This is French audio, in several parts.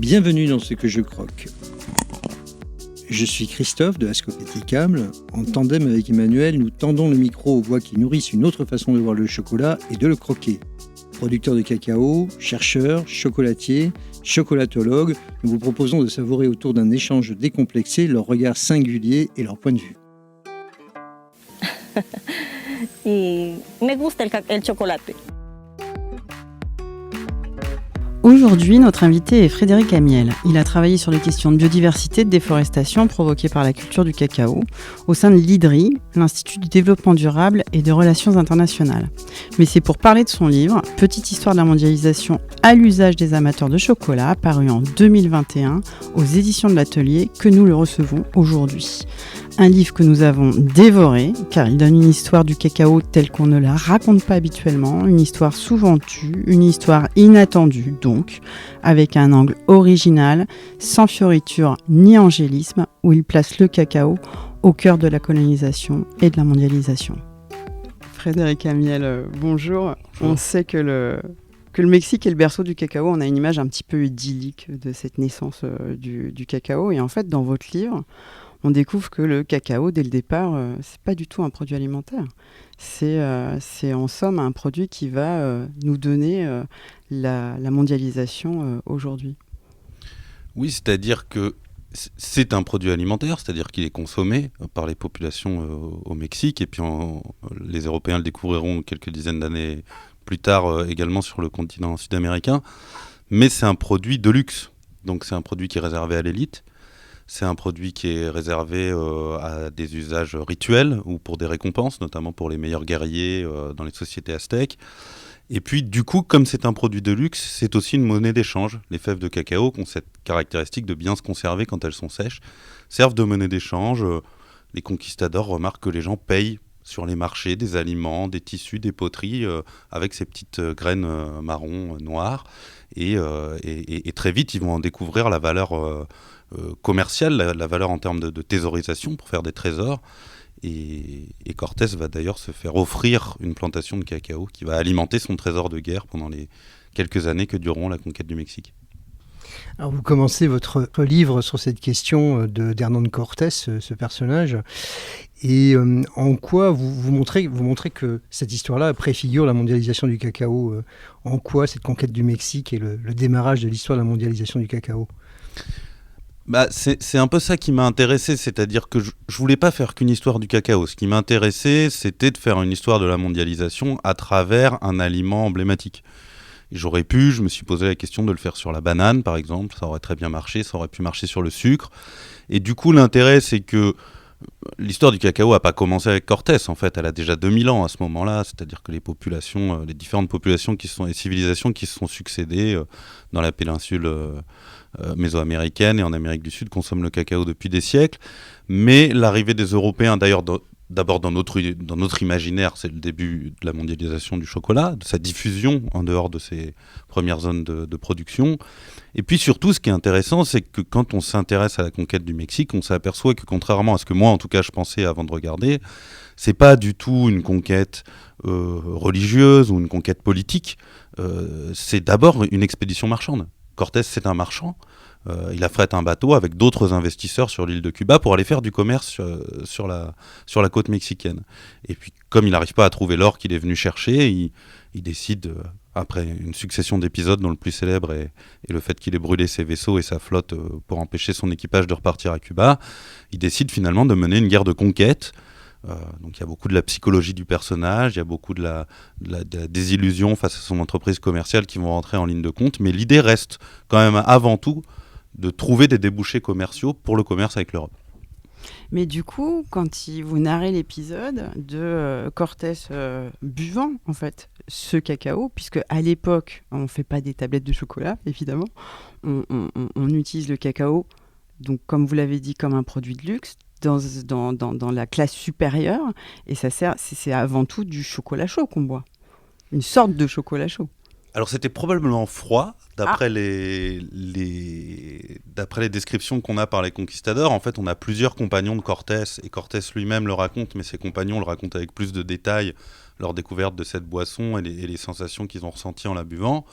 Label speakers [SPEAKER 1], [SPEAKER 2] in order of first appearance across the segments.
[SPEAKER 1] Bienvenue dans Ce que je croque. Je suis Christophe de Ascopéticable. En tandem avec Emmanuel, nous tendons le micro aux voix qui nourrissent une autre façon de voir le chocolat et de le croquer. Producteurs de cacao, chercheurs, chocolatiers, chocolatologues, nous vous proposons de savourer autour d'un échange décomplexé leur regard singulier et leur point de vue.
[SPEAKER 2] Y me gusta el chocolate.
[SPEAKER 3] Aujourd'hui, notre invité est Frédéric Amiel. Il a travaillé sur les questions de biodiversité et de déforestation provoquées par la culture du cacao au sein de l'IDRI, l'Institut du développement durable et de relations internationales. Mais c'est pour parler de son livre « Petite histoire de la mondialisation à l'usage des amateurs de chocolat » paru en 2021 aux éditions de l'Atelier que nous le recevons aujourd'hui. Un livre que nous avons dévoré, car il donne une histoire du cacao telle qu'on ne la raconte pas habituellement, une histoire souvent tue, une histoire inattendue donc, avec un angle original, sans fioriture ni angélisme, où il place le cacao au cœur de la colonisation et de la mondialisation. Frédéric Amiel, bonjour. On sait que le Mexique est le berceau du cacao. On a une image un petit peu idyllique de cette naissance du cacao. Et en fait, dans votre livre, on découvre que le cacao, dès le départ, c'est pas du tout un produit alimentaire. C'est en somme un produit qui va nous donner la mondialisation aujourd'hui.
[SPEAKER 4] Oui, c'est-à-dire que c'est un produit alimentaire, c'est-à-dire qu'il est consommé par les populations au Mexique, et puis les Européens le découvriront quelques dizaines d'années plus tard également sur le continent sud-américain. Mais c'est un produit de luxe, donc c'est un produit qui est réservé à l'élite. C'est un produit qui est réservé à des usages rituels ou pour des récompenses, notamment pour les meilleurs guerriers dans les sociétés aztèques. Et puis, du coup, comme c'est un produit de luxe, c'est aussi une monnaie d'échange. Les fèves de cacao, qui ont cette caractéristique de bien se conserver quand elles sont sèches, servent de monnaie d'échange. Les conquistadors remarquent que les gens payent sur les marchés des aliments, des tissus, des poteries, avec ces petites graines marron, noires. Et très vite, ils vont en découvrir la valeur commerciale, la valeur en termes de thésaurisation pour faire des trésors. Et Cortés va d'ailleurs se faire offrir une plantation de cacao qui va alimenter son trésor de guerre pendant les quelques années que dureront la conquête du Mexique.
[SPEAKER 1] Alors vous commencez votre livre sur cette question d'Hernán Cortés, ce personnage, et en quoi vous montrez que cette histoire-là préfigure la mondialisation du cacao. En quoi cette conquête du Mexique est le démarrage de l'histoire de la mondialisation du cacao ?
[SPEAKER 4] C'est un peu ça qui m'a intéressé, c'est-à-dire que je voulais pas faire qu'une histoire du cacao. Ce qui m'intéressait, c'était de faire une histoire de la mondialisation à travers un aliment emblématique. Et je me suis posé la question de le faire sur la banane, par exemple, ça aurait très bien marché, ça aurait pu marcher sur le sucre. Et du coup, l'intérêt, c'est que l'histoire du cacao n'a pas commencé avec Cortés, en fait, elle a déjà 2000 ans à ce moment-là, c'est-à-dire que les différentes populations les civilisations qui se sont succédées dans la péninsule mésoaméricaine et en Amérique du Sud consomment le cacao depuis des siècles. Mais l'arrivée des Européens, d'ailleurs, d'abord dans notre imaginaire, c'est le début de la mondialisation du chocolat, de sa diffusion en dehors de ses premières zones de production. Et puis surtout, ce qui est intéressant, c'est que quand on s'intéresse à la conquête du Mexique, on s'aperçoit que contrairement à ce que moi, en tout cas, je pensais avant de regarder, c'est pas du tout une conquête religieuse ou une conquête politique. C'est d'abord une expédition marchande. Cortés, c'est un marchand. Il affrète un bateau avec d'autres investisseurs sur l'île de Cuba pour aller faire du commerce sur la côte mexicaine. Et puis, comme il n'arrive pas à trouver l'or qu'il est venu chercher, il décide, après une succession d'épisodes dont le plus célèbre est le fait qu'il ait brûlé ses vaisseaux et sa flotte pour empêcher son équipage de repartir à Cuba, il décide finalement de mener une guerre de conquête. Donc il y a beaucoup de la psychologie du personnage, il y a beaucoup de la désillusion face à son entreprise commerciale qui vont rentrer en ligne de compte, mais l'idée reste quand même avant tout de trouver des débouchés commerciaux pour le commerce avec l'Europe.
[SPEAKER 3] Mais du coup, quand vous narrez l'épisode de Cortés buvant en fait ce cacao, puisque à l'époque on ne fait pas des tablettes de chocolat évidemment, on utilise le cacao, donc comme vous l'avez dit, comme un produit de luxe dans la classe supérieure, et c'est avant tout du chocolat chaud qu'on boit, une sorte de chocolat chaud.
[SPEAKER 4] Alors c'était probablement froid, d'après les descriptions qu'on a par les conquistadors. En fait, on a plusieurs compagnons de Cortés, et Cortés lui-même le raconte, mais ses compagnons le racontent avec plus de détails, leur découverte de cette boisson et les sensations qu'ils ont ressenties en la buvant.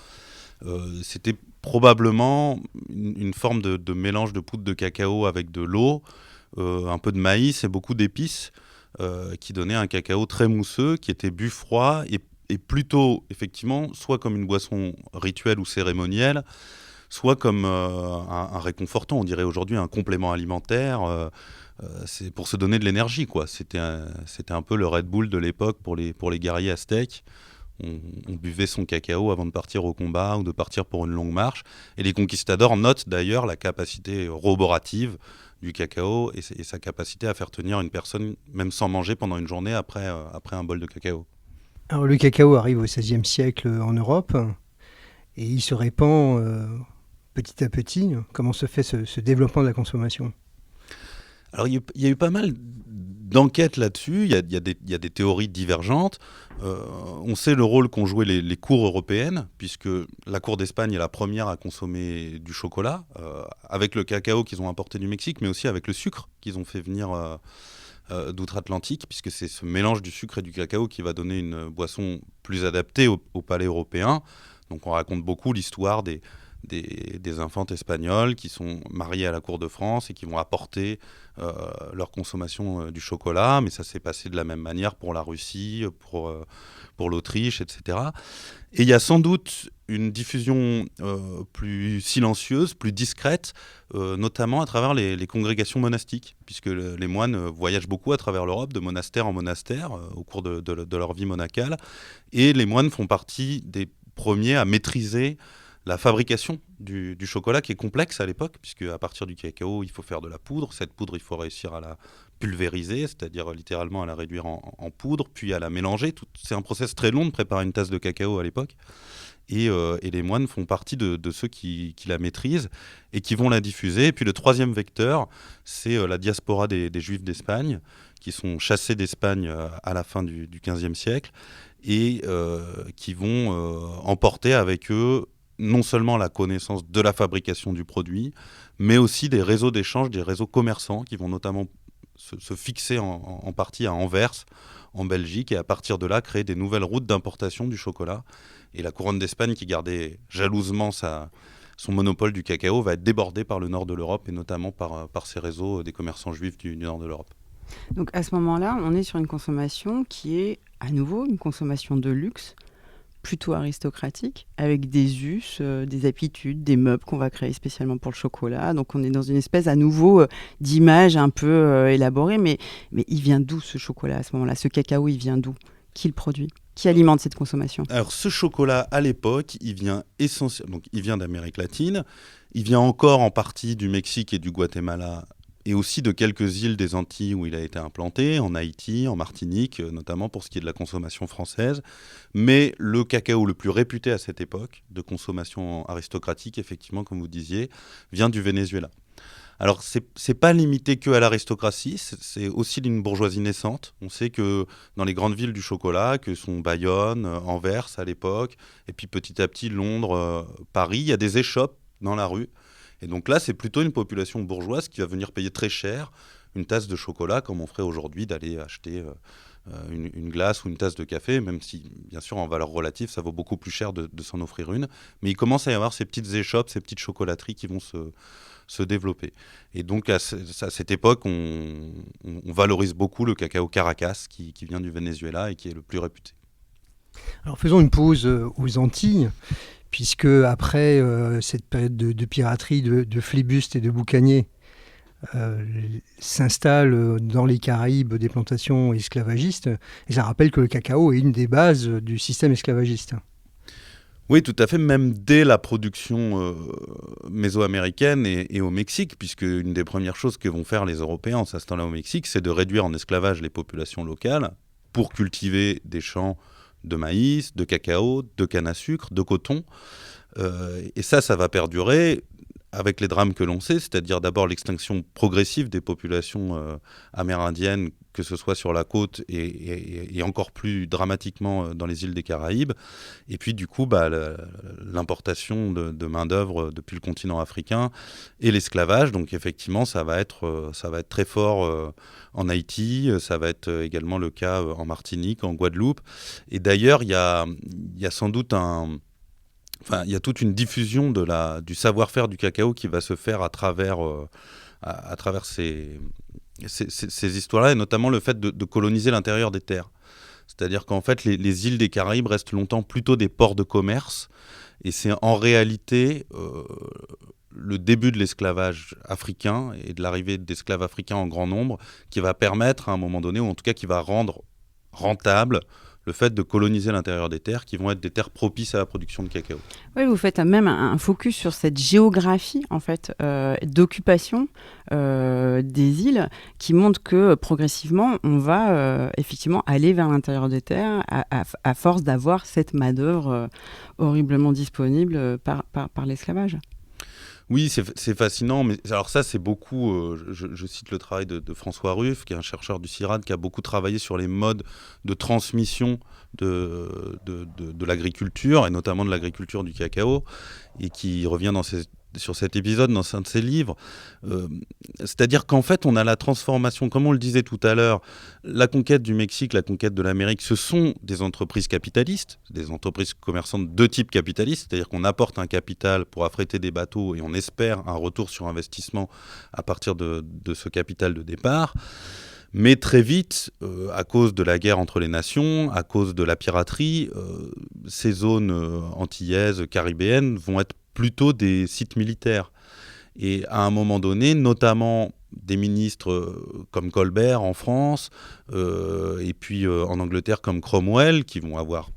[SPEAKER 4] C'était probablement une forme de mélange de poudre de cacao avec de l'eau, un peu de maïs et beaucoup d'épices, qui donnait un cacao très mousseux, qui était bu froid et plutôt, effectivement, soit comme une boisson rituelle ou cérémonielle, soit comme un réconfortant, on dirait aujourd'hui un complément alimentaire. C'est pour se donner de l'énergie, quoi. C'était un peu le Red Bull de l'époque pour les guerriers aztèques. On buvait son cacao avant de partir au combat ou de partir pour une longue marche. Et les conquistadors notent d'ailleurs la capacité roborative du cacao et sa capacité à faire tenir une personne, même sans manger, pendant une journée après un bol de cacao.
[SPEAKER 1] Alors le cacao arrive au XVIe siècle en Europe et il se répand petit à petit. Comment se fait ce développement de la consommation ?
[SPEAKER 4] Alors, il y a eu pas mal d'enquêtes là-dessus, il y a des théories divergentes. On sait le rôle qu'ont joué les cours européennes, puisque la cour d'Espagne est la première à consommer du chocolat, avec le cacao qu'ils ont importé du Mexique, mais aussi avec le sucre qu'ils ont fait venir d'outre-Atlantique, puisque c'est ce mélange du sucre et du cacao qui va donner une boisson plus adaptée au palais européen. Donc on raconte beaucoup l'histoire des infantes espagnoles qui sont mariées à la cour de France et qui vont apporter leur consommation du chocolat, mais ça s'est passé de la même manière pour la Russie, pour l'Autriche, etc. Et il y a sans doute une diffusion plus silencieuse, plus discrète, notamment à travers les congrégations monastiques, puisque les moines voyagent beaucoup à travers l'Europe, de monastère en monastère, au cours de leur vie monacale, et les moines font partie des premiers à maîtriser la fabrication du chocolat, qui est complexe à l'époque, puisque à partir du cacao, il faut faire de la poudre. Cette poudre, il faut réussir à la pulvériser, c'est-à-dire littéralement à la réduire en poudre, puis à la mélanger. C'est un process très long de préparer une tasse de cacao à l'époque. Et les moines font partie de ceux qui la maîtrisent et qui vont la diffuser. Et puis le troisième vecteur, c'est la diaspora des Juifs d'Espagne, qui sont chassés d'Espagne à la fin du XVe siècle et qui vont emporter avec eux non seulement la connaissance de la fabrication du produit, mais aussi des réseaux d'échange, des réseaux commerçants qui vont notamment se fixer en partie à Anvers, en Belgique, et à partir de là, créer des nouvelles routes d'importation du chocolat. Et la couronne d'Espagne, qui gardait jalousement son monopole du cacao, va être débordée par le nord de l'Europe, et notamment par ces réseaux des commerçants juifs du nord de l'Europe.
[SPEAKER 3] Donc à ce moment-là, on est sur une consommation qui est à nouveau une consommation de luxe, plutôt aristocratique, avec des us, des habitudes, des meubles qu'on va créer spécialement pour le chocolat. Donc on est dans une espèce à nouveau d'image un peu élaborée, mais il vient d'où ce chocolat à ce moment-là ? Ce cacao, il vient d'où ? Qui le produit ? Qui alimente cette consommation ?
[SPEAKER 4] Alors ce chocolat, à l'époque, il vient essentiellement, donc il vient d'Amérique latine, il vient encore en partie du Mexique et du Guatemala, et aussi de quelques îles des Antilles où il a été implanté, en Haïti, en Martinique, notamment pour ce qui est de la consommation française. Mais le cacao le plus réputé à cette époque, de consommation aristocratique, effectivement, comme vous disiez, vient du Venezuela. Alors, c'est pas limité que à l'aristocratie, c'est aussi d'une bourgeoisie naissante. On sait que dans les grandes villes du chocolat, que sont Bayonne, Anvers à l'époque, et puis petit à petit Londres, Paris, il y a des échoppes dans la rue. Et donc là, c'est plutôt une population bourgeoise qui va venir payer très cher une tasse de chocolat, comme on ferait aujourd'hui d'aller acheter une glace ou une tasse de café, même si, bien sûr, en valeur relative, ça vaut beaucoup plus cher de s'en offrir une. Mais il commence à y avoir ces petites échoppes, ces petites chocolateries qui vont se développer. Et donc, à cette époque, on valorise beaucoup le cacao Caracas, qui vient du Venezuela et qui est le plus réputé.
[SPEAKER 1] Alors faisons une pause aux Antilles, puisque après cette période de piraterie, de flibuste et de boucaniers, s'installent dans les Caraïbes des plantations esclavagistes, et ça rappelle que le cacao est une des bases du système esclavagiste.
[SPEAKER 4] Oui, tout à fait, même dès la production mésoaméricaine et au Mexique, puisque une des premières choses que vont faire les Européens en s'installant au Mexique, c'est de réduire en esclavage les populations locales pour cultiver des champs de maïs, de cacao, de canne à sucre, de coton. Et ça va perdurer avec les drames que l'on sait, c'est-à-dire d'abord l'extinction progressive des populations amérindiennes, que ce soit sur la côte et encore plus dramatiquement dans les îles des Caraïbes. Et puis du coup, l'importation de main-d'œuvre depuis le continent africain et l'esclavage. Donc effectivement, ça va être très fort en Haïti, ça va être également le cas en Martinique, en Guadeloupe. Et d'ailleurs, il y a sans doute il y a toute une diffusion du savoir-faire du cacao qui va se faire à travers ces histoires-là, et notamment le fait de coloniser l'intérieur des terres. C'est-à-dire qu'en fait, les îles des Caraïbes restent longtemps plutôt des ports de commerce, et c'est en réalité le début de l'esclavage africain et de l'arrivée d'esclaves africains en grand nombre qui va permettre à un moment donné, ou en tout cas qui va rendre rentable le fait de coloniser l'intérieur des terres qui vont être des terres propices à la production de cacao.
[SPEAKER 3] Oui, vous faites même un focus sur cette géographie en fait, d'occupation des îles qui montre que progressivement on va effectivement aller vers l'intérieur des terres à force d'avoir cette main-d'œuvre horriblement disponible par l'esclavage.
[SPEAKER 4] Oui, c'est fascinant, mais alors ça, c'est beaucoup, je cite le travail de François Ruff, qui est un chercheur du CIRAD, qui a beaucoup travaillé sur les modes de transmission de l'agriculture, et notamment de l'agriculture du cacao, et qui revient sur cet épisode dans un de ses livres. C'est-à-dire qu'en fait, on a la transformation, comme on le disait tout à l'heure, la conquête du Mexique, la conquête de l'Amérique, ce sont des entreprises capitalistes, des entreprises commerçantes de type capitaliste, c'est-à-dire qu'on apporte un capital pour affréter des bateaux et on espère un retour sur investissement à partir de ce capital de départ. Mais très vite, à cause de la guerre entre les nations, à cause de la piraterie, ces zones antillaises, caribéennes vont être plutôt des sites militaires. Et à un moment donné, notamment des ministres comme Colbert en France, et puis en Angleterre comme Cromwell, qui vont avoir,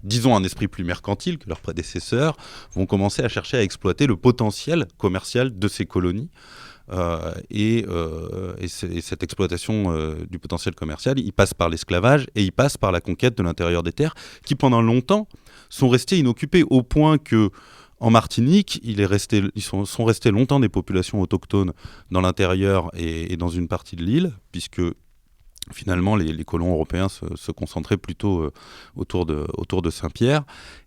[SPEAKER 4] disons, un esprit plus mercantile que leurs prédécesseurs, vont commencer à chercher à exploiter le potentiel commercial de ces colonies. Et cette exploitation du potentiel commercial, il passe par l'esclavage et il passe par la conquête de l'intérieur des terres, qui pendant longtemps sont restées inoccupées, au point que en Martinique, ils sont restés longtemps des populations autochtones dans l'intérieur et dans une partie de l'île, puisque finalement les colons européens se concentraient plutôt autour de Saint-Pierre.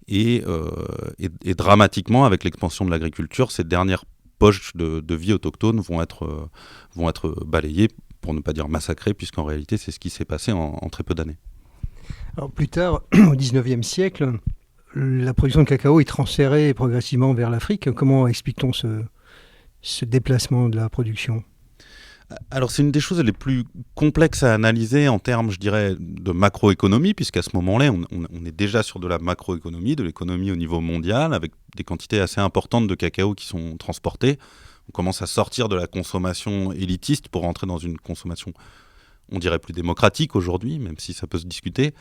[SPEAKER 4] Et dramatiquement, avec l'expansion de l'agriculture, ces dernières poches de vie autochtone vont être balayées, pour ne pas dire massacrées, puisqu'en réalité, c'est ce qui s'est passé en très peu d'années.
[SPEAKER 1] Alors plus tard, au XIXe siècle, la production de cacao est transférée progressivement vers l'Afrique. Comment explique-t-on ce déplacement de la production ?
[SPEAKER 4] Alors c'est une des choses les plus complexes à analyser en termes, je dirais, de macroéconomie, puisqu'à ce moment-là, on est déjà sur de la macroéconomie, de l'économie au niveau mondial, avec des quantités assez importantes de cacao qui sont transportées. On commence à sortir de la consommation élitiste pour rentrer dans une consommation, on dirait, plus démocratique aujourd'hui, même si ça peut se discuter.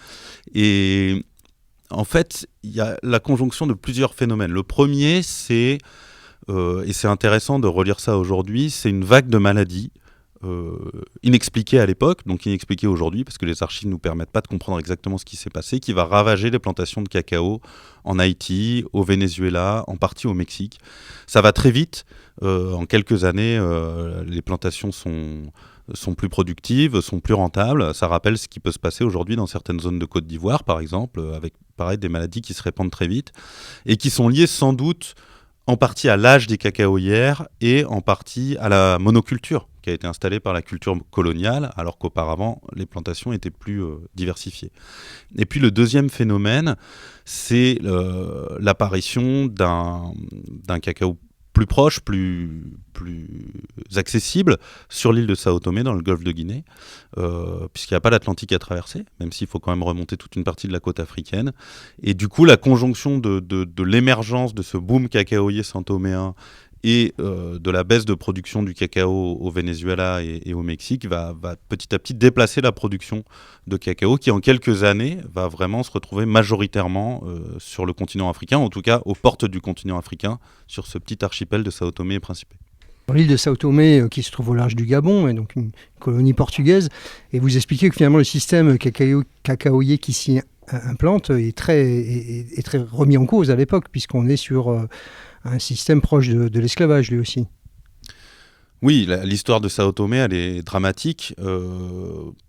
[SPEAKER 4] Et en fait, il y a la conjonction de plusieurs phénomènes. Le premier, c'est, et c'est intéressant de relire ça aujourd'hui, c'est une vague de maladies inexpliquée à l'époque, donc inexpliquée aujourd'hui, parce que les archives ne nous permettent pas de comprendre exactement ce qui s'est passé, qui va ravager les plantations de cacao en Haïti, au Venezuela, en partie au Mexique. Ça va très vite. En quelques années, les plantations sont plus productives, sont plus rentables. Ça rappelle ce qui peut se passer aujourd'hui dans certaines zones de Côte d'Ivoire, par exemple, avec pareil, des maladies qui se répandent très vite et qui sont liées sans doute en partie à l'âge des cacaoyères et en partie à la monoculture qui a été installée par la culture coloniale, alors qu'auparavant, les plantations étaient plus diversifiées. Et puis le deuxième phénomène, c'est l'apparition d'un cacao plus proche, plus accessible sur l'île de Sao Tomé, dans le golfe de Guinée, puisqu'il n'y a pas l'Atlantique à traverser, même s'il faut quand même remonter toute une partie de la côte africaine. Et du coup, la conjonction de l'émergence de ce boom cacaoyer santoméen et de la baisse de production du cacao au Venezuela et au Mexique va petit à petit déplacer la production de cacao qui, en quelques années, va vraiment se retrouver majoritairement sur le continent africain, en tout cas aux portes du continent africain, sur ce petit archipel de Sao Tomé et Principe.
[SPEAKER 1] L'île de Sao Tomé, qui se trouve au large du Gabon, est donc une colonie portugaise, et vous expliquez que finalement le système cacaoyer qui s'y implante est très remis en cause à l'époque, puisqu'on est sur un système proche de l'esclavage lui aussi.
[SPEAKER 4] Oui, l'histoire de Sao Tomé, elle est dramatique,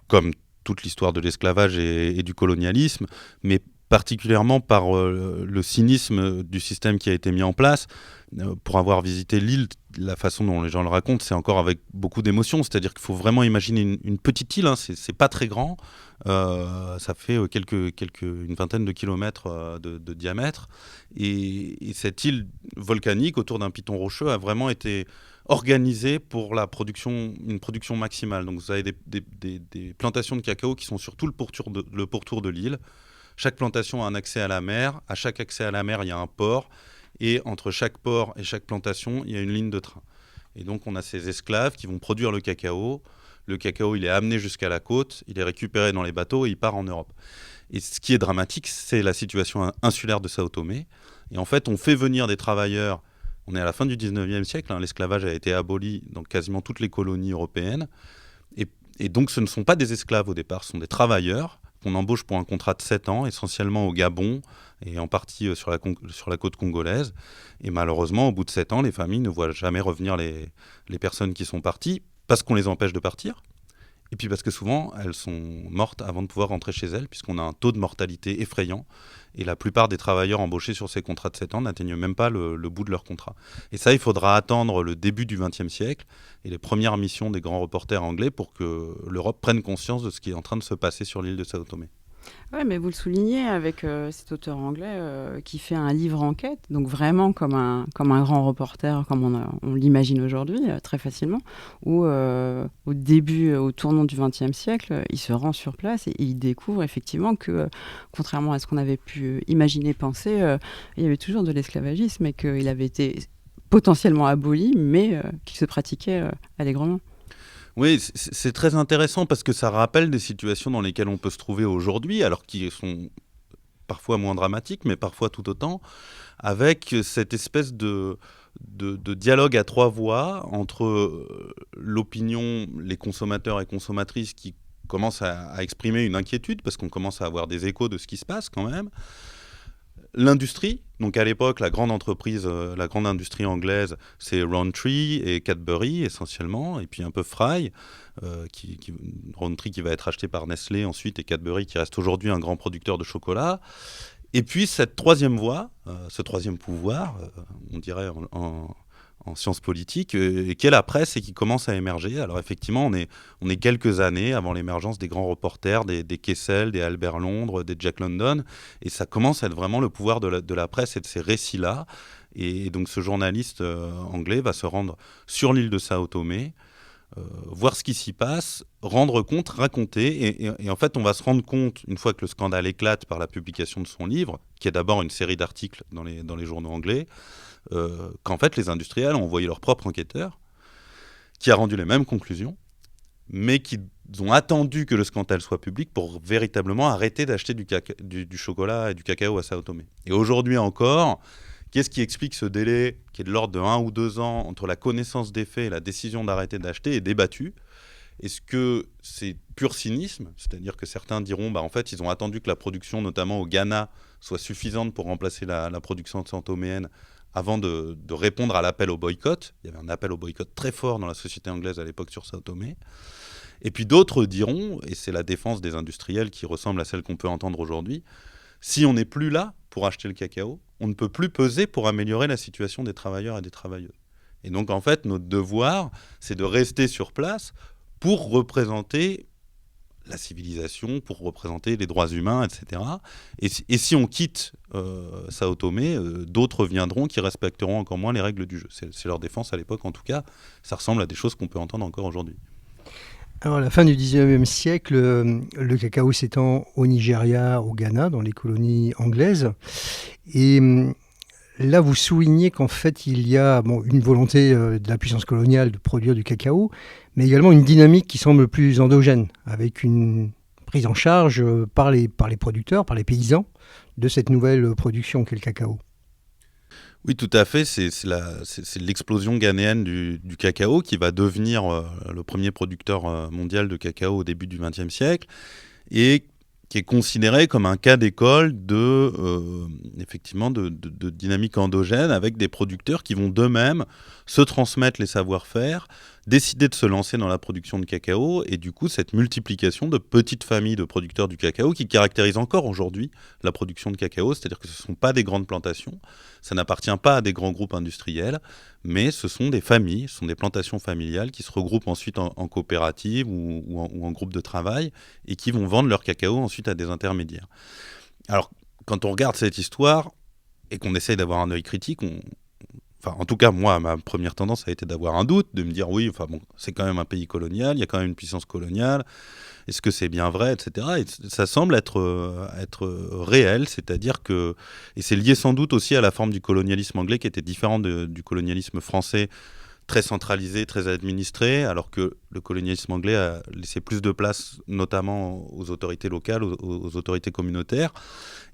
[SPEAKER 4] comme toute l'histoire de l'esclavage et du colonialisme, mais particulièrement par le cynisme du système qui a été mis en place. Pour avoir visité l'île, la façon dont les gens le racontent, c'est encore avec beaucoup d'émotion. C'est-à-dire qu'il faut vraiment imaginer une petite île, hein, c'est pas très grand, ça fait une vingtaine de kilomètres de diamètre. Et cette île volcanique autour d'un piton rocheux a vraiment été organisée pour une production maximale. Donc vous avez des plantations de cacao qui sont sur tout le pourtour de l'île. Chaque plantation a un accès à la mer. À chaque accès à la mer, il y a un port. Et entre chaque port et chaque plantation, il y a une ligne de train. Et donc, on a ces esclaves qui vont produire le cacao. Le cacao, il est amené jusqu'à la côte, il est récupéré dans les bateaux et il part en Europe. Et ce qui est dramatique, c'est la situation insulaire de Sao Tomé. Et en fait, on fait venir des travailleurs. On est à la fin du 19e siècle. Hein, l'esclavage a été aboli dans quasiment toutes les colonies européennes. Et donc, ce ne sont pas des esclaves au départ, ce sont des travailleurs qu'on embauche pour un contrat de 7 ans, essentiellement au Gabon et en partie sur la côte congolaise. Et malheureusement, au bout de 7 ans, les familles ne voient jamais revenir les personnes qui sont parties parce qu'on les empêche de partir. Et puis parce que souvent, elles sont mortes avant de pouvoir rentrer chez elles, puisqu'on a un taux de mortalité effrayant. Et la plupart des travailleurs embauchés sur ces contrats de 7 ans n'atteignent même pas le bout de leur contrat. Et ça, il faudra attendre le début du XXe siècle et les premières missions des grands reporters anglais pour que l'Europe prenne conscience de ce qui est en train de se passer sur l'île de Sao Tomé.
[SPEAKER 3] Oui, mais vous le soulignez avec cet auteur anglais qui fait un livre enquête, donc vraiment comme un grand reporter, comme on l'imagine aujourd'hui, très facilement, où au tournant du XXe siècle, il se rend sur place et il découvre effectivement que, contrairement à ce qu'on avait pu imaginer, penser, il y avait toujours de l'esclavagisme et qu'il avait été potentiellement aboli, mais qu'il se pratiquait allègrement.
[SPEAKER 4] Oui, c'est très intéressant parce que ça rappelle des situations dans lesquelles on peut se trouver aujourd'hui, alors qui sont parfois moins dramatiques, mais parfois tout autant, avec cette espèce de dialogue à 3 voix entre l'opinion, les consommateurs et consommatrices qui commencent à exprimer une inquiétude parce qu'on commence à avoir des échos de ce qui se passe quand même. L'industrie, donc à l'époque, la grande industrie anglaise, c'est Rowntree et Cadbury essentiellement, et puis un peu Fry, Rowntree qui va être acheté par Nestlé ensuite, et Cadbury qui reste aujourd'hui un grand producteur de chocolat. Et puis cette troisième voie, ce troisième pouvoir, on dirait en sciences politiques, qui est la presse et qui commence à émerger. Alors effectivement, on est quelques années avant l'émergence des grands reporters, des Kessel, des Albert Londres, des Jack London, et ça commence à être vraiment le pouvoir de la presse et de ces récits-là. Et donc ce journaliste anglais va se rendre sur l'île de Sao Tomé, voir ce qui s'y passe, rendre compte, raconter, et en fait on va se rendre compte, une fois que le scandale éclate par la publication de son livre, qui est d'abord une série d'articles dans les journaux anglais, qu'en fait les industriels ont envoyé leur propre enquêteur qui a rendu les mêmes conclusions, mais qui ont attendu que le scandale soit public pour véritablement arrêter d'acheter du chocolat et du cacao à Sao Tomé. Et aujourd'hui encore, qu'est-ce qui explique ce délai qui est de l'ordre de 1 ou 2 ans entre la connaissance des faits et la décision d'arrêter d'acheter est débattu? Est-ce que c'est pur cynisme? C'est-à-dire que certains diront en fait ils ont attendu que la production, notamment au Ghana, soit suffisante pour remplacer la production santoméenne avant de répondre à l'appel au boycott. Il y avait un appel au boycott très fort dans la société anglaise à l'époque sur Sao Tomé. Et puis d'autres diront, et c'est la défense des industriels qui ressemble à celle qu'on peut entendre aujourd'hui, si on n'est plus là pour acheter le cacao, on ne peut plus peser pour améliorer la situation des travailleurs et des travailleuses. Et donc en fait, notre devoir, c'est de rester sur place pour représenter la civilisation, pour représenter les droits humains, etc. Et si on quitte Sao Tomé, d'autres viendront qui respecteront encore moins les règles du jeu. C'est leur défense à l'époque, en tout cas. Ça ressemble à des choses qu'on peut entendre encore aujourd'hui.
[SPEAKER 1] Alors, à la fin du 19e siècle, le cacao s'étend au Nigeria, au Ghana, dans les colonies anglaises. Et là, vous soulignez qu'en fait, il y a une volonté de la puissance coloniale de produire du cacao, mais également une dynamique qui semble plus endogène, avec une prise en charge par les producteurs, par les paysans, de cette nouvelle production qu'est le cacao.
[SPEAKER 4] Oui, tout à fait. C'est l'explosion ghanéenne du cacao qui va devenir le premier producteur mondial de cacao au début du XXe siècle et qui est considéré comme un cas d'école effectivement de dynamique endogène avec des producteurs qui vont d'eux-mêmes se transmettre les savoir-faire, décidé de se lancer dans la production de cacao, et du coup cette multiplication de petites familles de producteurs du cacao qui caractérisent encore aujourd'hui la production de cacao, c'est-à-dire que ce ne sont pas des grandes plantations, ça n'appartient pas à des grands groupes industriels, mais ce sont des familles, ce sont des plantations familiales qui se regroupent ensuite en coopérative ou en groupe de travail et qui vont vendre leur cacao ensuite à des intermédiaires. Alors, quand on regarde cette histoire et qu'on essaye d'avoir un œil critique, enfin, en tout cas, moi, ma première tendance a été d'avoir un doute, de me dire oui, enfin bon, c'est quand même un pays colonial, il y a quand même une puissance coloniale, est-ce que c'est bien vrai, etc. Et ça semble être réel, c'est-à-dire que, et c'est lié sans doute aussi à la forme du colonialisme anglais qui était différent du colonialisme français, très centralisé, très administré, alors que le colonialisme anglais a laissé plus de place, notamment aux autorités locales, aux autorités communautaires,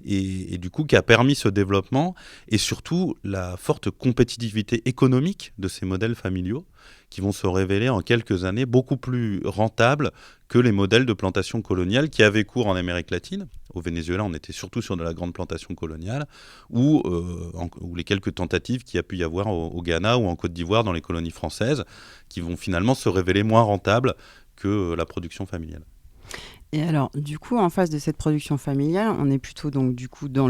[SPEAKER 4] et du coup qui a permis ce développement, et surtout la forte compétitivité économique de ces modèles familiaux, qui vont se révéler en quelques années beaucoup plus rentables que les modèles de plantation coloniale qui avaient cours en Amérique latine. Au Venezuela, on était surtout sur de la grande plantation coloniale, ou les quelques tentatives qu'il y a pu y avoir au Ghana ou en Côte d'Ivoire dans les colonies françaises, qui vont finalement se révéler moins rentables que la production familiale.
[SPEAKER 3] Et alors, du coup, en face de cette production familiale, on est plutôt donc du coup dans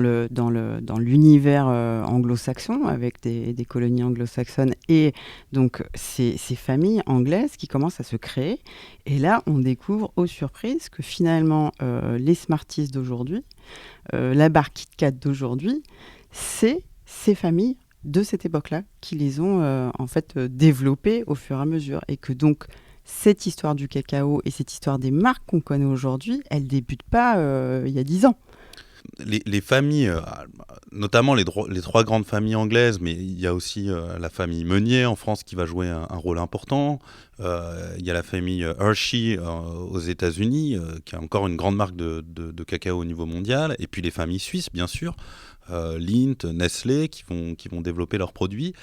[SPEAKER 3] l'univers anglo-saxon, avec des colonies anglo-saxonnes et donc ces familles anglaises qui commencent à se créer. Et là, on découvre aux surprises que finalement, les Smarties d'aujourd'hui, la barre Kit Kat d'aujourd'hui, c'est ces familles de cette époque-là qui les ont en fait développées au fur et à mesure. Et que donc, cette histoire du cacao et cette histoire des marques qu'on connaît aujourd'hui, elle ne débute pas il y a 10 ans.
[SPEAKER 4] Les familles, notamment les trois grandes familles anglaises, mais il y a aussi la famille Meunier en France qui va jouer un rôle important. Il y a la famille Hershey aux États-Unis, qui a encore une grande marque de cacao au niveau mondial. Et puis les familles suisses, bien sûr, Lindt, Nestlé, qui vont développer leurs produits.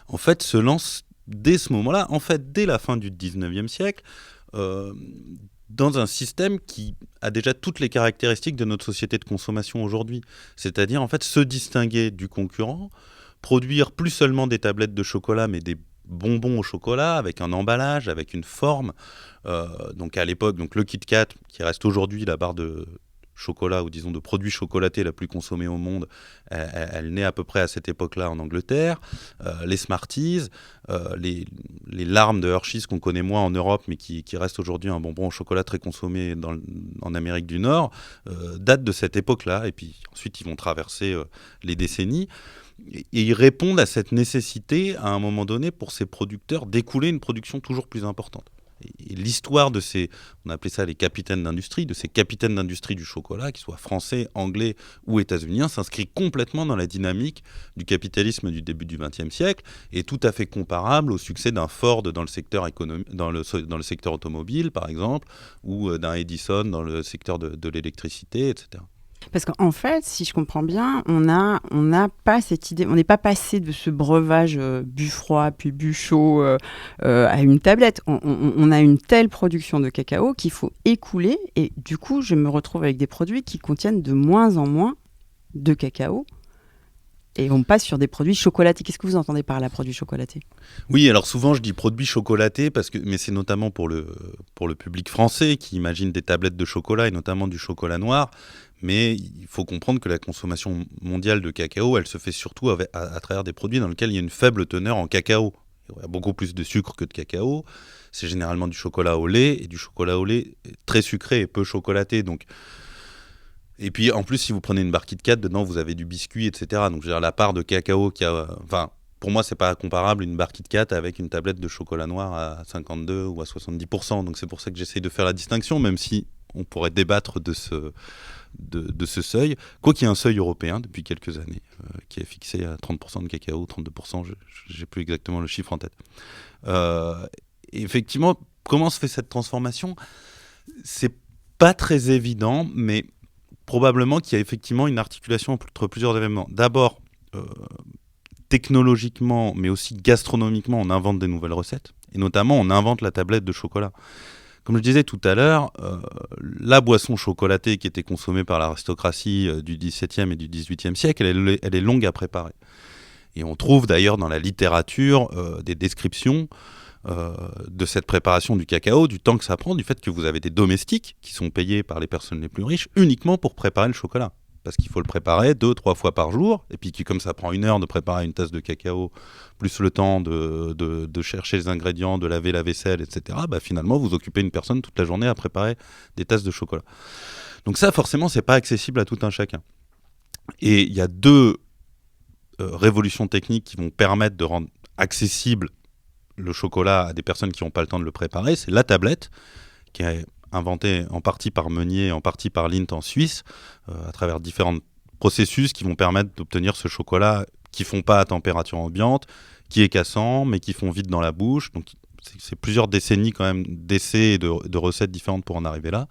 [SPEAKER 4] En fait, se lancent dès ce moment-là, en fait, dès la fin du 19e siècle, dans un système qui a déjà toutes les caractéristiques de notre société de consommation aujourd'hui. C'est-à-dire, en fait, se distinguer du concurrent, produire plus seulement des tablettes de chocolat, mais des bonbons au chocolat, avec un emballage, avec une forme. Donc à l'époque, donc le Kit Kat, qui reste aujourd'hui la barre de chocolat, ou disons de produits chocolatés la plus consommée au monde, elle naît à peu près à cette époque-là en Angleterre. Les Smarties, les larmes de Hershey's qu'on connaît moins en Europe, mais qui reste aujourd'hui un bonbon au chocolat très consommé en Amérique du Nord, datent de cette époque-là. Et puis ensuite, ils vont traverser les décennies. Et ils répondent à cette nécessité, à un moment donné, pour ces producteurs, d'écouler une production toujours plus importante. Et l'histoire de on appelait ça les capitaines d'industrie, de ces capitaines d'industrie du chocolat, qu'ils soient français, anglais ou états-uniens, s'inscrit complètement dans la dynamique du capitalisme du début du XXe siècle, et tout à fait comparable au succès d'un Ford dans le secteur dans le secteur automobile, par exemple, ou d'un Edison dans le secteur de l'électricité, etc.
[SPEAKER 3] Parce qu'en fait, si je comprends bien, on n'a pas cette idée, on n'est pas passé de ce breuvage bu froid puis bu chaud à une tablette. On a une telle production de cacao qu'il faut écouler, et du coup, je me retrouve avec des produits qui contiennent de moins en moins de cacao. Et on passe sur des produits chocolatés. Qu'est-ce que vous entendez par là, produits chocolatés ?
[SPEAKER 4] Oui, alors souvent je dis produits chocolatés, mais c'est notamment pour le public français qui imagine des tablettes de chocolat et notamment du chocolat noir. Mais il faut comprendre que la consommation mondiale de cacao, elle se fait surtout à travers des produits dans lesquels il y a une faible teneur en cacao. Il y a beaucoup plus de sucre que de cacao. C'est généralement du chocolat au lait, et du chocolat au lait très sucré et peu chocolaté. Et puis en plus, si vous prenez une barre Kit Kat, dedans vous avez du biscuit, etc. Donc je veux dire, la part de cacao pour moi, c'est pas comparable une barre Kit Kat avec une tablette de chocolat noir à 52 ou à 70%. Donc c'est pour ça que j'essaye de faire la distinction, même si on pourrait débattre de ce seuil. Quoi qu'il y ait un seuil européen depuis quelques années, qui est fixé à 30% de cacao, 32%, j'ai plus exactement le chiffre en tête. Et effectivement, comment se fait cette transformation ? C'est pas très évident, mais probablement qu'il y a effectivement une articulation entre plusieurs événements. D'abord, technologiquement, mais aussi gastronomiquement, on invente des nouvelles recettes. Et notamment, on invente la tablette de chocolat. Comme je disais tout à l'heure, la boisson chocolatée qui était consommée par l'aristocratie du XVIIe et du XVIIIe siècle, elle est longue à préparer. Et on trouve d'ailleurs dans la littérature des descriptions de cette préparation du cacao, du temps que ça prend, du fait que vous avez des domestiques qui sont payés par les personnes les plus riches uniquement pour préparer le chocolat. Parce qu'il faut le préparer 2-3 fois par jour, et puis comme ça prend 1 heure de préparer une tasse de cacao, plus le temps de chercher les ingrédients, de laver la vaisselle, etc., finalement vous occupez une personne toute la journée à préparer des tasses de chocolat. Donc ça, forcément, c'est pas accessible à tout un chacun. Et il y a 2 révolutions techniques qui vont permettre de rendre accessible le chocolat à des personnes qui n'ont pas le temps de le préparer. C'est la tablette, qui est inventée en partie par Meunier, en partie par Lindt en Suisse, à travers différents processus qui vont permettre d'obtenir ce chocolat qui ne font pas à température ambiante, qui est cassant, mais qui font vite dans la bouche. Donc c'est plusieurs décennies quand même d'essais et de recettes différentes pour en arriver là.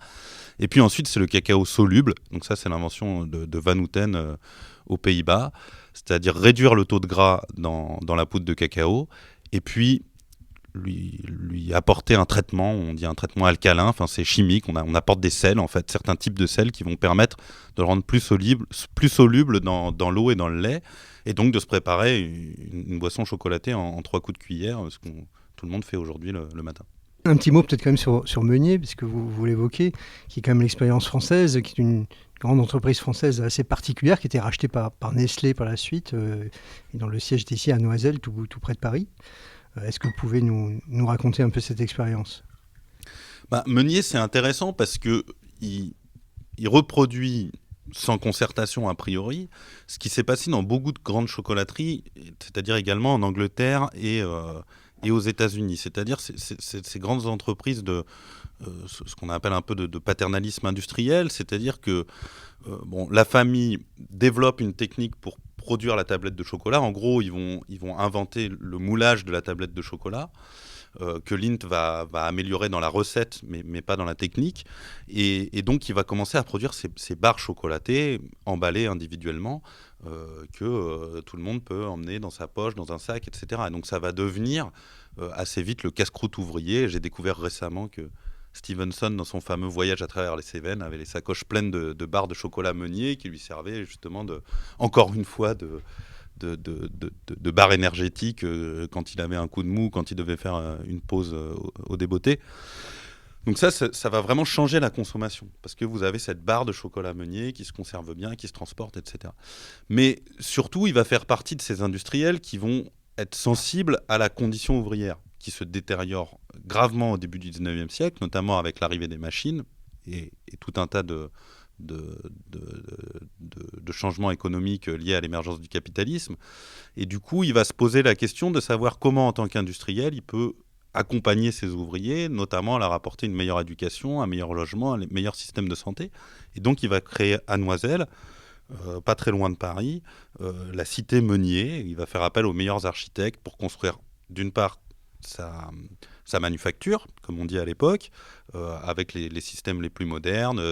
[SPEAKER 4] Et puis ensuite, c'est le cacao soluble. Donc ça, c'est l'invention de Van Houten aux Pays-Bas. C'est-à-dire réduire le taux de gras dans la poudre de cacao et puis lui apporter un traitement, on dit un traitement alcalin, enfin c'est chimique, on apporte des sels en fait, certains types de sels qui vont permettre de le rendre plus soluble dans l'eau et dans le lait, et donc de se préparer une boisson chocolatée en 3 coups de cuillère, ce que tout le monde fait aujourd'hui le matin.
[SPEAKER 1] Un petit mot peut-être quand même sur Meunier, puisque vous l'évoquez, qui est quand même l'expérience française, qui est une grande entreprise française assez particulière, qui a été rachetée par Nestlé par la suite, et dont le siège est ici à Noiselle, tout près de Paris. Est-ce que vous pouvez nous raconter un peu cette expérience ?
[SPEAKER 4] Meunier, c'est intéressant parce qu'il reproduit, sans concertation a priori, ce qui s'est passé dans beaucoup de grandes chocolateries, c'est-à-dire également en Angleterre et aux États-Unis. C'est-à-dire ces grandes entreprises de ce qu'on appelle un peu de paternalisme industriel, c'est-à-dire que la famille développe une technique pour produire la tablette de chocolat. En gros, ils vont inventer le moulage de la tablette de chocolat, que Lindt va améliorer dans la recette, mais pas dans la technique. Et donc, il va commencer à produire ces barres chocolatées, emballées individuellement, que tout le monde peut emmener dans sa poche, dans un sac, etc. Et donc, ça va devenir assez vite le casse-croûte ouvrier. J'ai découvert récemment que Stevenson, dans son fameux voyage à travers les Cévennes, avait les sacoches pleines de barres de chocolat Meunier qui lui servaient justement encore une fois de barres énergétiques quand il avait un coup de mou, quand il devait faire une pause au débeauté. Donc ça va vraiment changer la consommation, parce que vous avez cette barre de chocolat Meunier qui se conserve bien, qui se transporte, etc. Mais surtout, il va faire partie de ces industriels qui vont être sensibles à la condition ouvrière, qui se détériore gravement au début du 19e siècle, notamment avec l'arrivée des machines et tout un tas de changements économiques liés à l'émergence du capitalisme. Et du coup, il va se poser la question de savoir comment, en tant qu'industriel, il peut accompagner ses ouvriers, notamment à leur apporter une meilleure éducation, un meilleur logement, un meilleur système de santé. Et donc, il va créer à Noiselle, pas très loin de Paris, la cité Meunier. Il va faire appel aux meilleurs architectes pour construire, d'une part, sa manufacture, comme on dit à l'époque, avec les systèmes les plus modernes,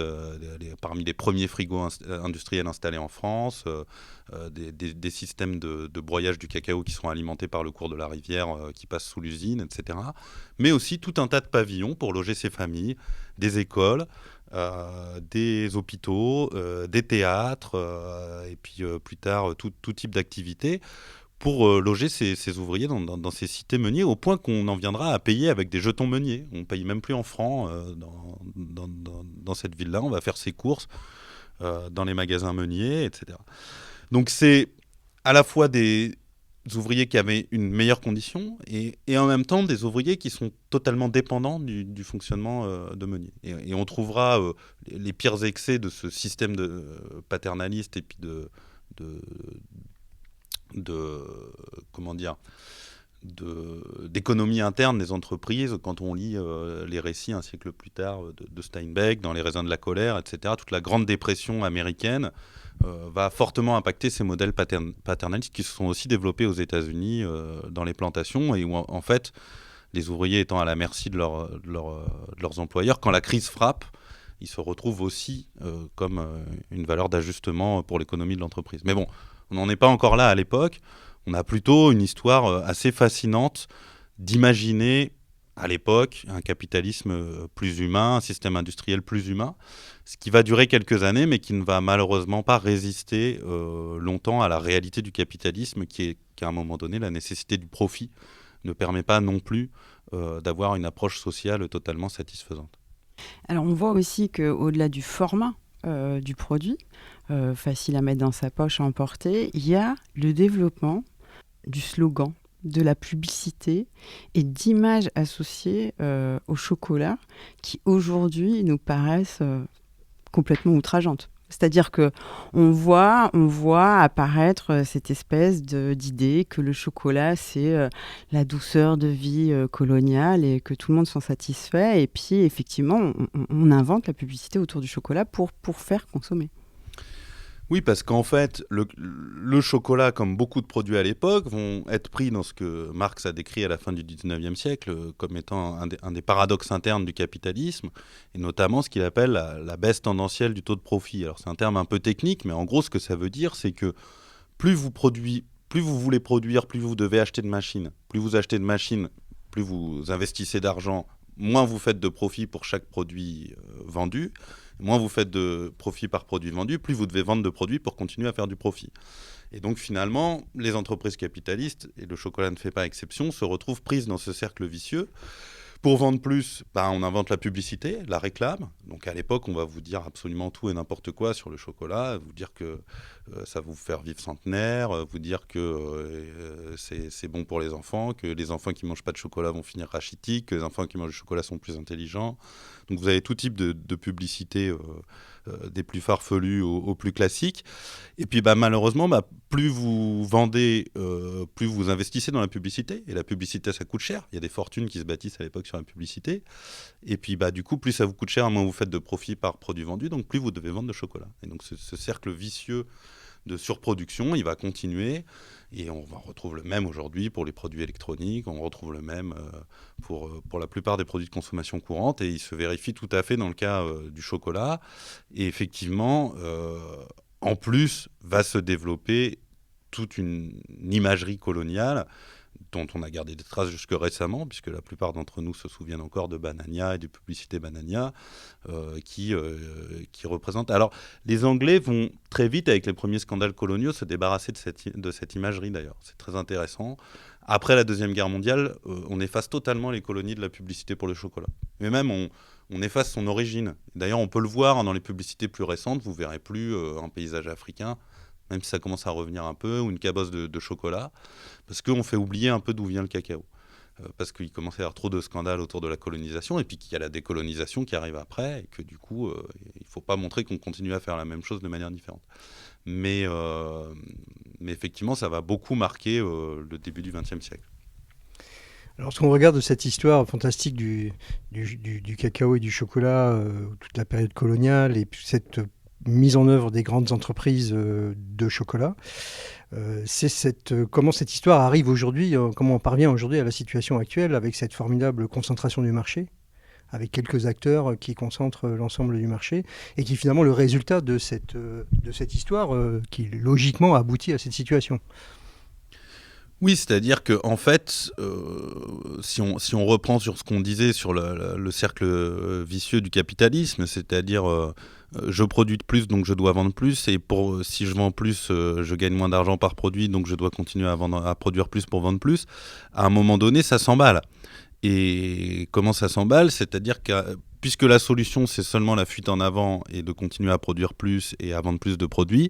[SPEAKER 4] parmi les premiers frigos industriels installés en France, des systèmes de broyage du cacao qui sont alimentés par le cours de la rivière qui passe sous l'usine, etc. Mais aussi tout un tas de pavillons pour loger ces familles, des écoles, des hôpitaux, des théâtres, et puis plus tard tout type d'activités, pour loger ces ouvriers dans ces cités Meunier, au point qu'on en viendra à payer avec des jetons Meunier. On ne paye même plus en francs dans cette ville-là. On va faire ses courses dans les magasins Meunier, etc. Donc c'est à la fois des ouvriers qui avaient une meilleure condition et en même temps des ouvriers qui sont totalement dépendants du fonctionnement de Meunier. Et on trouvera les pires excès de ce système paternaliste et puis d'économie interne des entreprises, quand on lit les récits un siècle plus tard de Steinbeck, dans Les raisins de la colère, etc., toute la grande dépression américaine va fortement impacter ces modèles paternalistes qui se sont aussi développés aux États-Unis dans les plantations, et où en fait les ouvriers étant à la merci de leurs employeurs, quand la crise frappe, ils se retrouvent aussi comme une valeur d'ajustement pour l'économie de l'entreprise. Mais bon, on n'en est pas encore là à l'époque. On a plutôt une histoire assez fascinante d'imaginer à l'époque un capitalisme plus humain, un système industriel plus humain, ce qui va durer quelques années, mais qui ne va malheureusement pas résister longtemps à la réalité du capitalisme, qui est qu'à un moment donné la nécessité du profit ne permet pas non plus d'avoir une approche sociale totalement satisfaisante.
[SPEAKER 3] Alors on voit aussi qu'au-delà du format du produit, facile à mettre dans sa poche, à emporter, il y a le développement du slogan, de la publicité et d'images associées au chocolat qui aujourd'hui nous paraissent complètement outrageantes. C'est-à-dire qu'on voit apparaître cette espèce d'idée que le chocolat, c'est la douceur de vie coloniale et que tout le monde s'en satisfait. Et puis, effectivement, on invente la publicité autour du chocolat pour faire consommer.
[SPEAKER 4] Oui, parce qu'en fait, le chocolat, comme beaucoup de produits à l'époque, vont être pris dans ce que Marx a décrit à la fin du 19e siècle comme étant un des paradoxes internes du capitalisme, et notamment ce qu'il appelle la baisse tendancielle du taux de profit. Alors c'est un terme un peu technique, mais en gros, ce que ça veut dire, c'est que plus vous voulez produire, plus vous devez acheter de machines. Plus vous achetez de machines, plus vous investissez d'argent, moins vous faites de profit pour chaque produit vendu. Moins vous faites de profit par produit vendu, plus vous devez vendre de produits pour continuer à faire du profit. Et donc finalement, les entreprises capitalistes, et le chocolat ne fait pas exception, se retrouvent prises dans ce cercle vicieux. Pour vendre plus, on invente la publicité, la réclame. Donc à l'époque, on va vous dire absolument tout et n'importe quoi sur le chocolat, vous dire que ça va vous faire vivre centenaire, vous dire que c'est bon pour les enfants, que les enfants qui ne mangent pas de chocolat vont finir rachitiques, que les enfants qui mangent du chocolat sont plus intelligents. Donc vous avez tout type de publicité, des plus farfelues aux plus classiques. Et puis malheureusement, plus vous vendez, plus vous investissez dans la publicité. Et la publicité, ça coûte cher. Il y a des fortunes qui se bâtissent à l'époque sur la publicité. Et puis du coup, plus ça vous coûte cher, moins vous faites de profit par produit vendu. Donc plus vous devez vendre de chocolat. Et donc ce cercle vicieux de surproduction, il va continuer. Et on retrouve le même aujourd'hui pour les produits électroniques, on retrouve le même pour la plupart des produits de consommation courante, et il se vérifie tout à fait dans le cas du chocolat. Et effectivement, en plus, va se développer toute une imagerie coloniale dont on a gardé des traces jusque récemment, puisque la plupart d'entre nous se souviennent encore de Banania et de publicité Banania, qui représentent... Alors, les Anglais vont très vite, avec les premiers scandales coloniaux, se débarrasser de cette imagerie, d'ailleurs. C'est très intéressant. Après la Deuxième Guerre mondiale, on efface totalement les colonies de la publicité pour le chocolat. Mais même, on efface son origine. D'ailleurs, on peut le voir dans les publicités plus récentes, vous ne verrez plus un paysage africain, même si ça commence à revenir un peu, ou une cabosse de chocolat, parce qu'on fait oublier un peu d'où vient le cacao. Parce qu'il commence à y avoir trop de scandales autour de la colonisation, et puis qu'il y a la décolonisation qui arrive après, et que du coup, il ne faut pas montrer qu'on continue à faire la même chose de manière différente. Mais effectivement, ça va beaucoup marquer le début du XXe siècle.
[SPEAKER 1] Alors, lorsqu'on regarde cette histoire fantastique du cacao et du chocolat, toute la période coloniale, et puis cette mise en œuvre des grandes entreprises de chocolat, comment cette histoire arrive aujourd'hui, comment on parvient aujourd'hui à la situation actuelle avec cette formidable concentration du marché, avec quelques acteurs qui concentrent l'ensemble du marché, et qui est finalement le résultat de cette histoire qui logiquement aboutit à cette situation.
[SPEAKER 4] Oui, c'est-à-dire qu'en fait, si on reprend sur ce qu'on disait sur le cercle vicieux du capitalisme, c'est-à-dire je produis plus, donc je dois vendre plus, et si je vends plus, je gagne moins d'argent par produit, donc je dois continuer à produire plus pour vendre plus, à un moment donné, ça s'emballe. Et comment ça s'emballe ? C'est-à-dire que puisque la solution, c'est seulement la fuite en avant et de continuer à produire plus et à vendre plus de produits,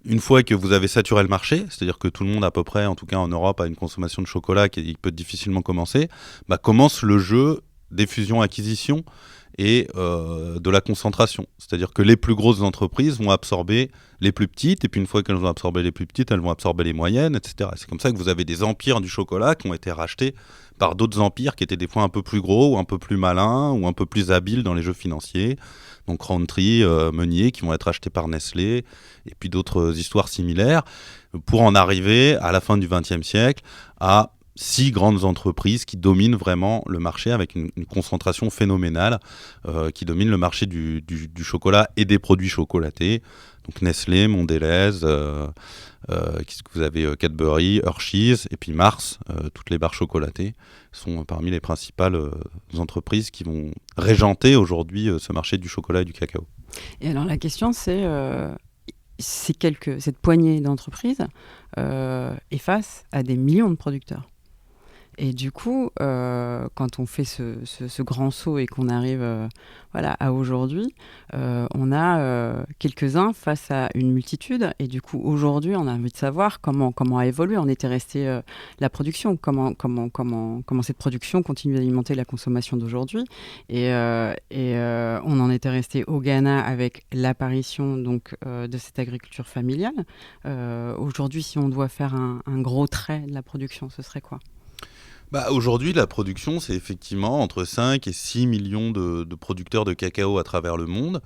[SPEAKER 4] une fois que vous avez saturé le marché, c'est-à-dire que tout le monde à peu près, en tout cas en Europe, a une consommation de chocolat qui peut difficilement commencer, commence le jeu des fusions-acquisitions et de la concentration. C'est-à-dire que les plus grosses entreprises vont absorber les plus petites, et puis une fois qu'elles ont absorbé les plus petites, elles vont absorber les moyennes, etc. C'est comme ça que vous avez des empires du chocolat qui ont été rachetés par d'autres empires qui étaient des fois un peu plus gros, ou un peu plus malins, ou un peu plus habiles dans les jeux financiers. Donc Rowntree, Meunier, qui vont être achetés par Nestlé, et puis d'autres histoires similaires, pour en arriver à la fin du XXe siècle à 6 grandes entreprises qui dominent vraiment le marché avec une concentration phénoménale, qui domine le marché du chocolat et des produits chocolatés. Donc Nestlé, Mondelez, vous avez Cadbury, Hershey's, et puis Mars, toutes les barres chocolatées sont parmi les principales entreprises qui vont régenter aujourd'hui ce marché du chocolat et du cacao.
[SPEAKER 3] Et alors la question c'est cette poignée d'entreprises est face à des millions de producteurs. Et du coup, quand on fait ce grand saut et qu'on arrive à aujourd'hui, on a quelques-uns face à une multitude. Et du coup, aujourd'hui, on a envie de savoir comment a évolué. On était resté la production, comment cette production continue d'alimenter la consommation d'aujourd'hui. Et on en était resté au Ghana avec l'apparition donc de cette agriculture familiale. Aujourd'hui, si on doit faire un gros trait de la production, ce serait quoi ?
[SPEAKER 4] Aujourd'hui, la production, c'est effectivement entre 5 et 6 millions de producteurs de cacao à travers le monde.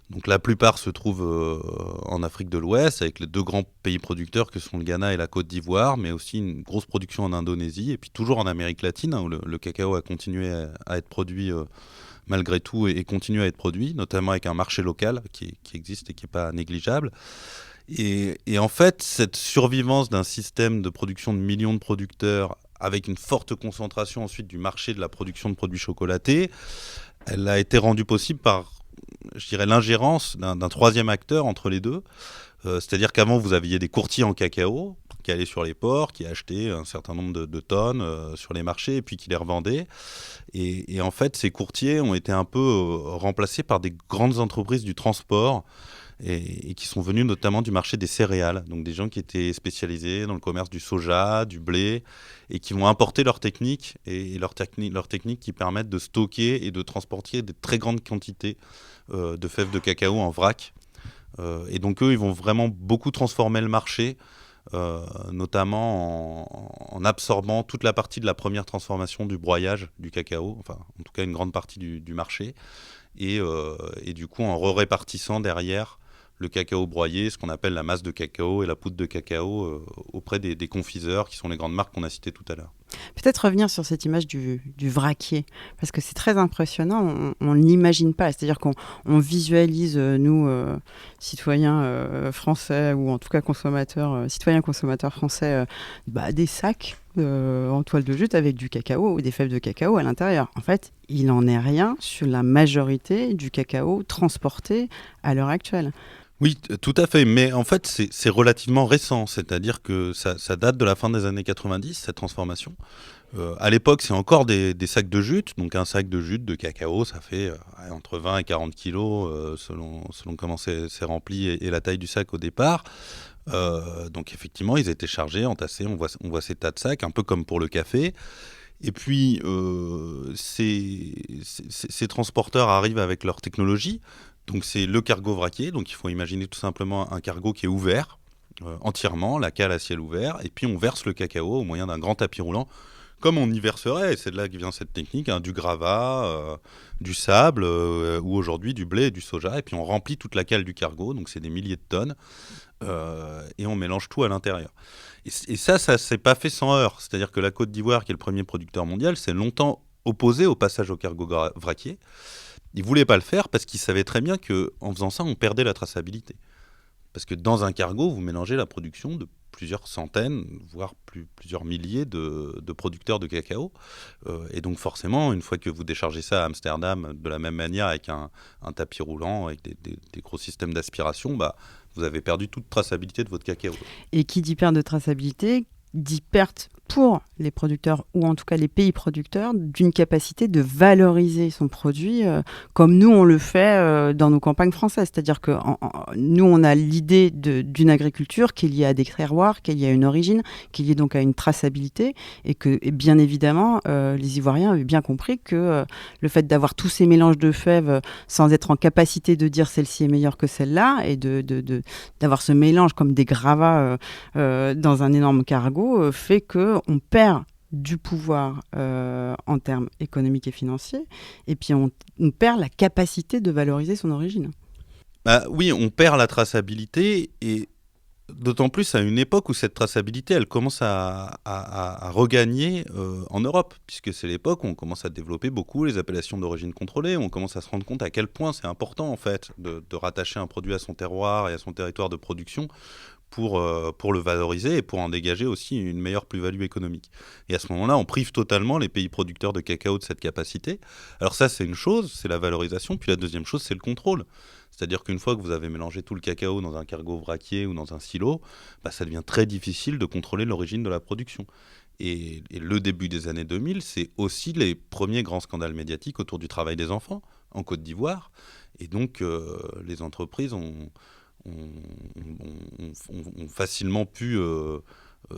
[SPEAKER 4] Donc la plupart se trouvent en Afrique de l'Ouest, avec les 2 grands pays producteurs que sont le Ghana et la Côte d'Ivoire, mais aussi une grosse production en Indonésie, et puis toujours en Amérique latine, où le cacao a continué à être produit malgré tout et continue à être produit, notamment avec un marché local qui existe et qui n'est pas négligeable. Et en fait, cette survivance d'un système de production de millions de producteurs avec une forte concentration ensuite du marché de la production de produits chocolatés, elle a été rendue possible par, je dirais, l'ingérence d'un troisième acteur entre les deux. C'est-à-dire qu'avant, vous aviez des courtiers en cacao qui allaient sur les ports, qui achetaient un certain nombre de tonnes sur les marchés et puis qui les revendaient. Et en fait, ces courtiers ont été un peu remplacés par des grandes entreprises du transport et qui sont venus notamment du marché des céréales, donc des gens qui étaient spécialisés dans le commerce du soja, du blé, et qui vont importer leurs techniques, et leurs techniques qui permettent de stocker et de transporter des très grandes quantités de fèves de cacao en vrac. Et donc eux, ils vont vraiment beaucoup transformer le marché, notamment en absorbant toute la partie de la première transformation du broyage du cacao, enfin en tout cas une grande partie du marché, et du coup en répartissant derrière le cacao broyé, ce qu'on appelle la masse de cacao et la poudre de cacao auprès des confiseurs, qui sont les grandes marques qu'on a citées tout à l'heure.
[SPEAKER 3] Peut-être revenir sur cette image du vraquier, parce que c'est très impressionnant, on ne l'imagine pas, c'est-à-dire qu'on visualise, nous, citoyens français, ou en tout cas citoyens consommateurs français, des sacs en toile de jute avec du cacao ou des fèves de cacao à l'intérieur. En fait, il n'en est rien sur la majorité du cacao transporté à l'heure actuelle.
[SPEAKER 4] Oui, tout à fait, mais en fait c'est relativement récent, c'est-à-dire que ça date de la fin des années 90, cette transformation. À l'époque, c'est encore des sacs de jute, donc un sac de jute de cacao, ça fait entre 20 et 40 kilos selon comment c'est rempli et la taille du sac au départ. Donc effectivement, ils étaient chargés, entassés, on voit ces tas de sacs, un peu comme pour le café. Et puis, ces transporteurs arrivent avec leur technologie. Donc c'est le cargo vraquier, donc il faut imaginer tout simplement un cargo qui est ouvert entièrement, la cale à ciel ouvert, et puis on verse le cacao au moyen d'un grand tapis roulant, comme on y verserait, et c'est de là que vient cette technique, du gravat, du sable, ou aujourd'hui du blé et du soja, et puis on remplit toute la cale du cargo, donc c'est des milliers de tonnes, et on mélange tout à l'intérieur. Et ça s'est pas fait sans heurts, c'est-à-dire que la Côte d'Ivoire, qui est le premier producteur mondial, s'est longtemps opposée au passage au cargo vraquier. Ils ne voulaient pas le faire parce qu'ils savaient très bien qu'en faisant ça, on perdait la traçabilité. Parce que dans un cargo, vous mélangez la production de plusieurs centaines, voire plusieurs milliers de producteurs de cacao. Et donc forcément, une fois que vous déchargez ça à Amsterdam de la même manière avec un tapis roulant, avec des gros systèmes d'aspiration, vous avez perdu toute traçabilité de votre cacao.
[SPEAKER 3] Et qui dit perte de traçabilité, dit perte pour les producteurs, ou en tout cas les pays producteurs, d'une capacité de valoriser son produit comme nous on le fait dans nos campagnes françaises. C'est-à-dire que nous on a l'idée d'une agriculture qui est liée à des terroirs, qui est liée à une origine, qui est liée donc à une traçabilité, et que bien évidemment les Ivoiriens avaient bien compris que le fait d'avoir tous ces mélanges de fèves sans être en capacité de dire celle-ci est meilleure que celle-là, et d'avoir ce mélange comme des gravats dans un énorme cargo fait que on perd du pouvoir en termes économiques et financiers, et puis on perd la capacité de valoriser son origine.
[SPEAKER 4] Oui, on perd la traçabilité, et d'autant plus à une époque où cette traçabilité, elle commence à regagner en Europe, puisque c'est l'époque où on commence à développer beaucoup les appellations d'origine contrôlée, on commence à se rendre compte à quel point c'est important en fait de rattacher un produit à son terroir et à son territoire de production, pour le valoriser et pour en dégager aussi une meilleure plus-value économique. Et à ce moment-là, on prive totalement les pays producteurs de cacao de cette capacité. Alors ça, c'est une chose, c'est la valorisation. Puis la deuxième chose, c'est le contrôle. C'est-à-dire qu'une fois que vous avez mélangé tout le cacao dans un cargo vraquier ou dans un silo, ça devient très difficile de contrôler l'origine de la production. Et le début des années 2000, c'est aussi les premiers grands scandales médiatiques autour du travail des enfants en Côte d'Ivoire. Et donc, les entreprises ont facilement pu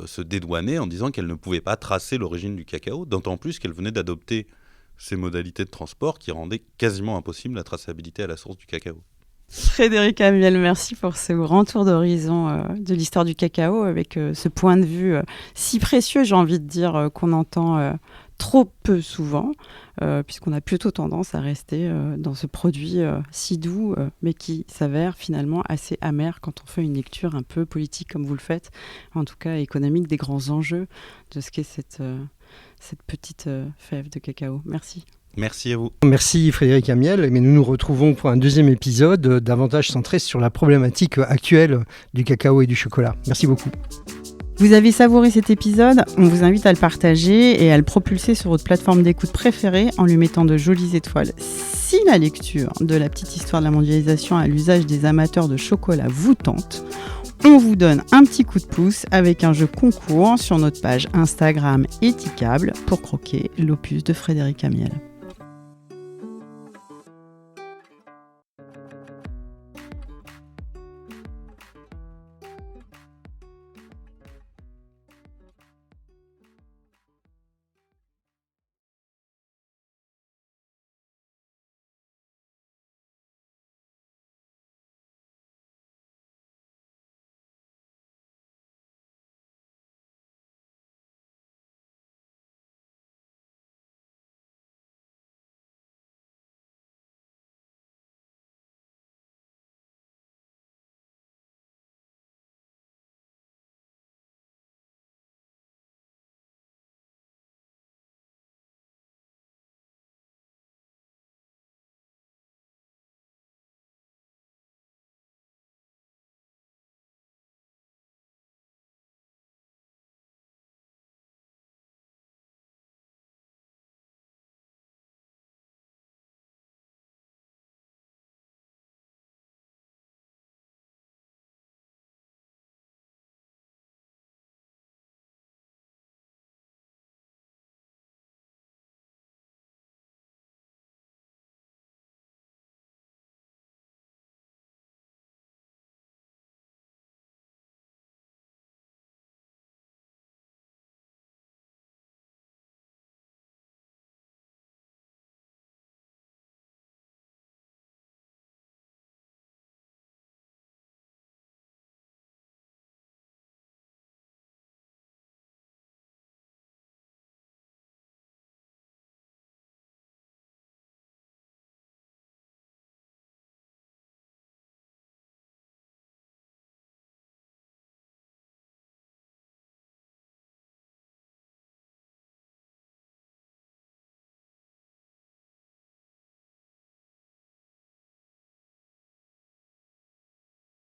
[SPEAKER 4] se dédouaner en disant qu'elles ne pouvaient pas tracer l'origine du cacao, d'autant plus qu'elles venaient d'adopter ces modalités de transport qui rendaient quasiment impossible la traçabilité à la source du cacao.
[SPEAKER 3] Frédéric Amiel, merci pour ce grand tour d'horizon de l'histoire du cacao avec ce point de vue si précieux, j'ai envie de dire, qu'on entend trop peu souvent, puisqu'on a plutôt tendance à rester dans ce produit si doux, mais qui s'avère finalement assez amer quand on fait une lecture un peu politique comme vous le faites, en tout cas économique, des grands enjeux de ce qu'est cette petite fève de cacao. Merci.
[SPEAKER 4] Merci à vous.
[SPEAKER 1] Merci Frédéric Amiel, mais nous nous retrouvons pour un deuxième épisode davantage centré sur la problématique actuelle du cacao et du chocolat. Merci beaucoup.
[SPEAKER 3] Vous avez savouré cet épisode ? On vous invite à le partager et à le propulser sur votre plateforme d'écoute préférée en lui mettant de jolies étoiles. Si la lecture de la petite histoire de la mondialisation à l'usage des amateurs de chocolat vous tente, on vous donne un petit coup de pouce avec un jeu concours sur notre page Instagram Éticable pour croquer l'opus de Frédéric Amiel.